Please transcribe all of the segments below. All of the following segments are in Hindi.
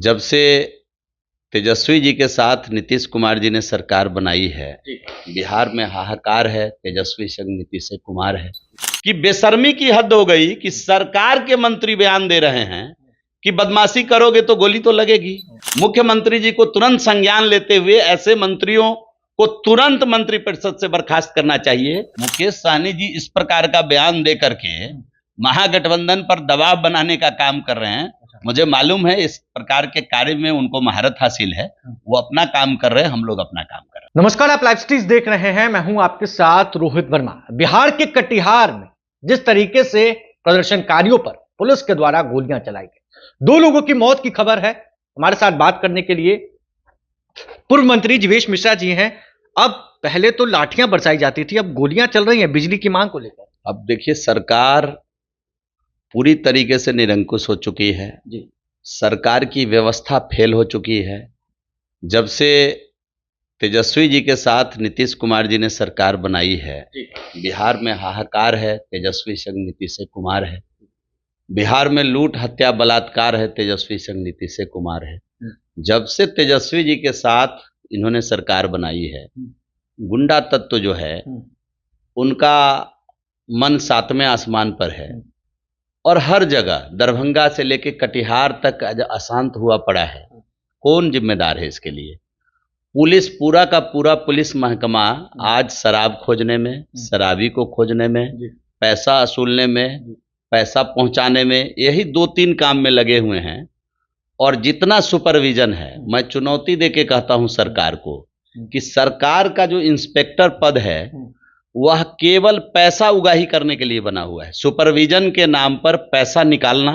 जब से तेजस्वी जी के साथ नीतीश कुमार जी ने सरकार बनाई है, बिहार में हाहाकार है। तेजस्वी संग नीतीश कुमार है कि बेशर्मी की हद हो गई कि सरकार के मंत्री बयान दे रहे हैं कि बदमाशी करोगे तो गोली तो लगेगी। मुख्यमंत्री जी को तुरंत संज्ञान लेते हुए ऐसे मंत्रियों को तुरंत मंत्रिपरिषद से बर्खास्त करना चाहिए। मुकेश सहनी जी इस प्रकार का बयान दे करके महागठबंधन पर दबाव बनाने का काम कर रहे हैं। मुझे मालूम है इस प्रकार के कार्य में उनको महारत हासिल है, वो अपना काम कर रहे हैं, हम लोग अपना काम कर रहे हैं। नमस्कार, आप लाइव स्ट्रीम देख रहे हैं। मैं हूं आपके साथ रोहित वर्मा। बिहार के कटिहार में जिस तरीके से प्रदर्शनकारियों पर पुलिस के द्वारा गोलियां चलाई गई, 2 लोगों की मौत की खबर है। हमारे साथ बात करने के लिए पूर्व मंत्री जीवेश मिश्रा जी हैं। अब पहले तो लाठियां बरसाई जाती थी, अब गोलियां चल रही हैं बिजली की मांग को लेकर। अब देखिए, सरकार पूरी तरीके से निरंकुश हो चुकी है जी। सरकार की व्यवस्था फेल हो चुकी है। जब से तेजस्वी जी के साथ नीतीश कुमार जी ने सरकार बनाई है, बिहार में हाहाकार है। तेजस्वी संग नीतीश कुमार है। बिहार में लूट हत्या बलात्कार है। तेजस्वी संग नीतीश कुमार है। जब से तेजस्वी जी के साथ इन्होंने सरकार बनाई है, गुंडा तत्व जो है उनका मन 7वें आसमान पर है और हर जगह दरभंगा से लेकर कटिहार तक अशांत हुआ पड़ा है। कौन जिम्मेदार है इसके लिए? पुलिस, पूरा का पूरा पुलिस महकमा आज शराब खोजने में, शराबी को खोजने में, पैसा वसूलने में, पैसा पहुंचाने में, यही 2-3 काम में लगे हुए हैं। और जितना सुपरविजन है, मैं चुनौती देके कहता हूं सरकार को कि सरकार का जो इंस्पेक्टर पद है वह केवल पैसा उगाही करने के लिए बना हुआ है। सुपरविजन के नाम पर पैसा निकालना,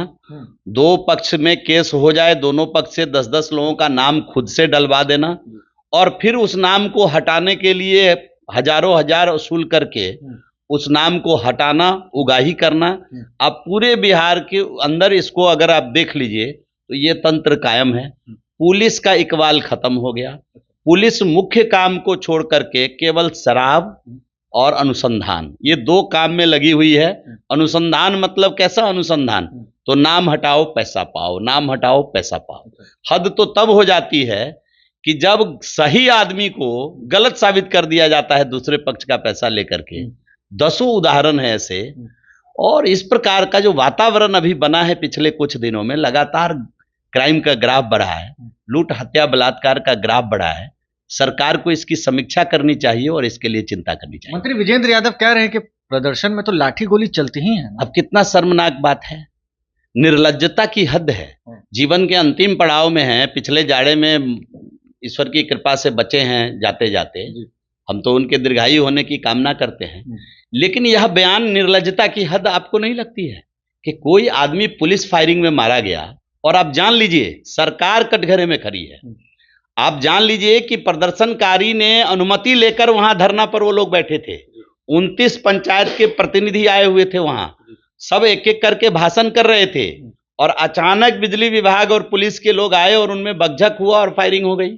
2 पक्ष में केस हो जाए, दोनों पक्ष से 10-10 लोगों का नाम खुद से डलवा देना और फिर उस नाम को हटाने के लिए हजारों हजार वसूल करके उस नाम को हटाना, उगाही करना। अब पूरे बिहार के अंदर इसको अगर आप देख लीजिए तो ये तंत्र कायम है। पुलिस का इकबाल खत्म हो गया। पुलिस मुख्य काम को छोड़ करके केवल शराब और अनुसंधान, ये 2 काम में लगी हुई है। अनुसंधान मतलब कैसा अनुसंधान? तो नाम हटाओ पैसा पाओ, नाम हटाओ पैसा पाओ। हद तो तब हो जाती है कि जब सही आदमी को गलत साबित कर दिया जाता है दूसरे पक्ष का पैसा लेकर के। 10 उदाहरण है ऐसे। और इस प्रकार का जो वातावरण अभी बना है पिछले कुछ दिनों में, लगातार क्राइम का ग्राफ बढ़ा है, लूट हत्या बलात्कार का ग्राफ बढ़ा है। सरकार को इसकी समीक्षा करनी चाहिए और इसके लिए चिंता करनी चाहिए। मंत्री विजेंद्र यादव कह रहे हैं कि प्रदर्शन में तो लाठी गोली चलती ही है। अब कितना शर्मनाक बात है, निर्लज्जता की हद है। जीवन के अंतिम पड़ाव में है, पिछले जाड़े में ईश्वर की कृपा से बचे हैं जाते जाते। हम तो उनके दीर्घायु होने की कामना करते हैं, लेकिन यह बयान निर्लज्जता की हद आपको नहीं लगती है कि कोई आदमी पुलिस फायरिंग में मारा गया और आप जान लीजिए सरकार कटघरे में खड़ी है। आप जान लीजिए कि प्रदर्शनकारी ने अनुमति लेकर वहां धरना पर वो लोग बैठे थे। 29 पंचायत के प्रतिनिधि आए हुए थे, वहां सब एक एक करके भाषण कर रहे थे और अचानक बिजली विभाग और पुलिस के लोग आए और उनमें बकझक हुआ और फायरिंग हो गई।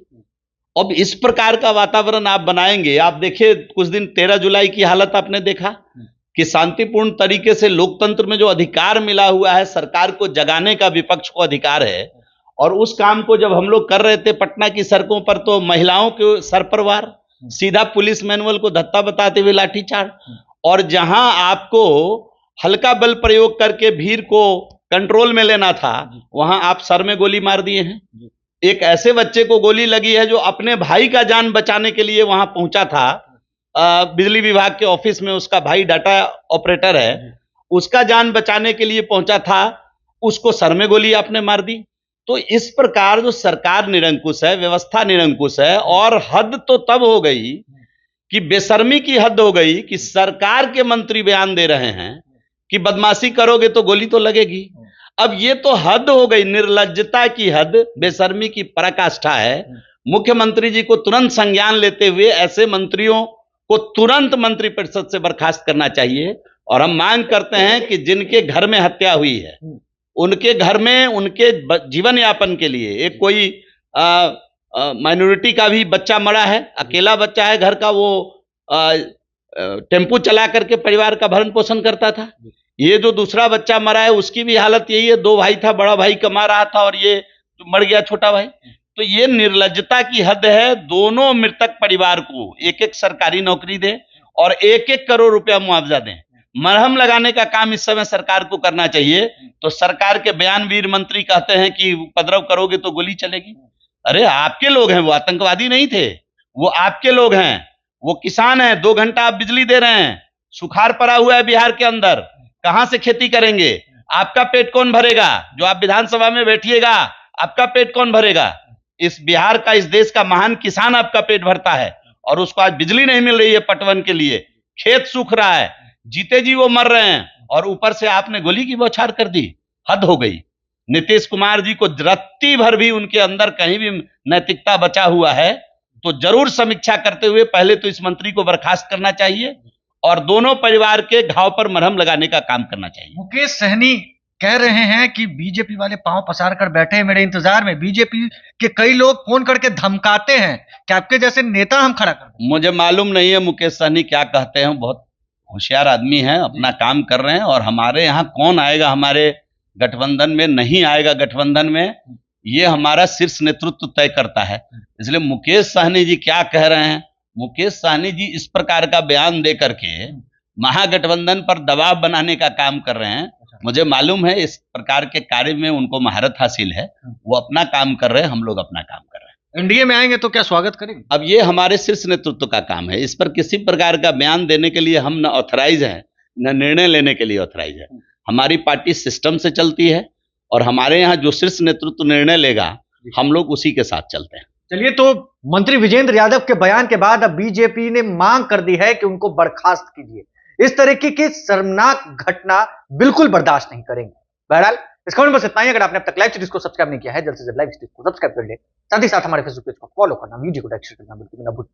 अब इस प्रकार का वातावरण आप बनाएंगे? आप देखिए कुछ दिन 13 जुलाई की हालत आपने देखा कि शांतिपूर्ण तरीके से लोकतंत्र में जो अधिकार मिला हुआ है, सरकार को जगाने का विपक्ष को अधिकार है, और उस काम को जब हम लोग कर रहे थे पटना की सड़कों पर तो महिलाओं के सर पर वार, सीधा पुलिस मैनुअल को धत्ता बताते हुए लाठीचार्ज। और जहां आपको हल्का बल प्रयोग करके भीड़ को कंट्रोल में लेना था, वहां आप सर में गोली मार दिए हैं। एक ऐसे बच्चे को गोली लगी है जो अपने भाई का जान बचाने के लिए वहां पहुंचा था। बिजली विभाग के ऑफिस में उसका भाई डाटा ऑपरेटर है, उसका जान बचाने के लिए पहुंचा था, उसको सर में गोली आपने मार दी। तो इस प्रकार जो सरकार निरंकुश है, व्यवस्था निरंकुश है। और हद तो तब हो गई कि बेशर्मी की हद हो गई कि सरकार के मंत्री बयान दे रहे हैं कि बदमाशी करोगे तो गोली तो लगेगी। अब ये तो हद हो गई, निर्लज्जता की हद, बेशर्मी की पराकाष्ठा है। मुख्यमंत्री जी को तुरंत संज्ञान लेते हुए ऐसे मंत्रियों को तुरंत मंत्रिपरिषद से बर्खास्त करना चाहिए। और हम मांग करते हैं कि जिनके घर में हत्या हुई है, उनके घर में उनके जीवन यापन के लिए, एक कोई माइनॉरिटी का भी बच्चा मरा है, अकेला बच्चा है घर का, वो टेम्पू चला करके परिवार का भरण पोषण करता था। ये जो दूसरा बच्चा मरा है उसकी भी हालत यही है। 2 भाई था, बड़ा भाई कमा रहा था और ये मर गया छोटा भाई। तो ये निर्लज्जता की हद है। दोनों मृतक परिवार को एक एक सरकारी नौकरी दे और 1-1 करोड़ रुपया मुआवजा दें। मरहम लगाने का काम इस समय सरकार को करना चाहिए। तो सरकार के बयानवीर मंत्री कहते हैं कि उपद्रव करोगे तो गोली चलेगी। अरे आपके लोग हैं, वो आतंकवादी नहीं थे, वो आपके लोग हैं, वो किसान हैं। 2 घंटा आप बिजली दे रहे हैं, सुखाड़ पड़ा हुआ है बिहार के अंदर, कहां से खेती करेंगे? आपका पेट कौन भरेगा? जो आप विधानसभा में बैठिएगा, आपका पेट कौन भरेगा? इस बिहार का, इस देश का महान किसान आपका पेट भरता है और उसको आज बिजली नहीं मिल रही है पटवन के लिए, खेत सूख रहा है, जीते जी वो मर रहे हैं और ऊपर से आपने गोली की बौछार कर दी। हद हो गई। नीतीश कुमार जी को रत्ती भर भी उनके अंदर कहीं भी नैतिकता बचा हुआ है तो जरूर समीक्षा करते हुए पहले तो इस मंत्री को बर्खास्त करना चाहिए और दोनों परिवार के घाव पर मरहम लगाने का काम करना चाहिए। मुकेश सहनी कह रहे हैं कि बीजेपी वाले पांव पसार कर बैठे हैं मेरे इंतजार में। बीजेपी के कई लोग फोन करके धमकाते हैं कि आपके जैसे नेता हम खड़ा कर दें। मुझे मालूम नहीं है मुकेश सहनी क्या कहते हैं। बहुत होशियार आदमी हैं, अपना काम कर रहे हैं। और हमारे यहाँ कौन आएगा हमारे गठबंधन में, नहीं आएगा गठबंधन में, ये हमारा शीर्ष नेतृत्व तय करता है। इसलिए मुकेश सहनी जी क्या कह रहे हैं, मुकेश सहनी जी इस प्रकार का बयान दे करके महागठबंधन पर दबाव बनाने का काम कर रहे हैं। मुझे मालूम है इस प्रकार के कार्य में उनको महारत हासिल है। वो अपना काम कर रहे हैं, हम लोग अपना काम कर रहे हैं। एनडीए में आएंगे तो क्या स्वागत करेंगे? अब ये हमारे शीर्ष नेतृत्व का काम है। इस पर किसी प्रकार का बयान देने के लिए हम न ऑथराइज हैं, न निर्णय लेने के लिए ऑथराइज है। हमारी पार्टी सिस्टम से चलती है और हमारे यहाँ जो शीर्ष नेतृत्व निर्णय लेगा हम लोग उसी के साथ चलते हैं। चलिए, तो मंत्री विजेंद्र यादव के बयान के बाद अब बीजेपी ने मांग कर दी है कि उनको बर्खास्त कीजिए। इस तरीके की शर्मनाक घटना बिल्कुल बर्दाश्त नहीं करेंगे। बहरहाल इस खबर में बस इतना ही। अगर आपने अब तक लाइव स्ट्रीट को सब्सक्राइब नहीं किया है, जल्द से जल्द लाइव स्ट्रीट को सब्सक्राइब कर ले। साथ ही साथ हमारे फेसबुक पेज को फॉलो करना, वीडियो को लाइक शेयर करना बिल्कुल ना भूलें।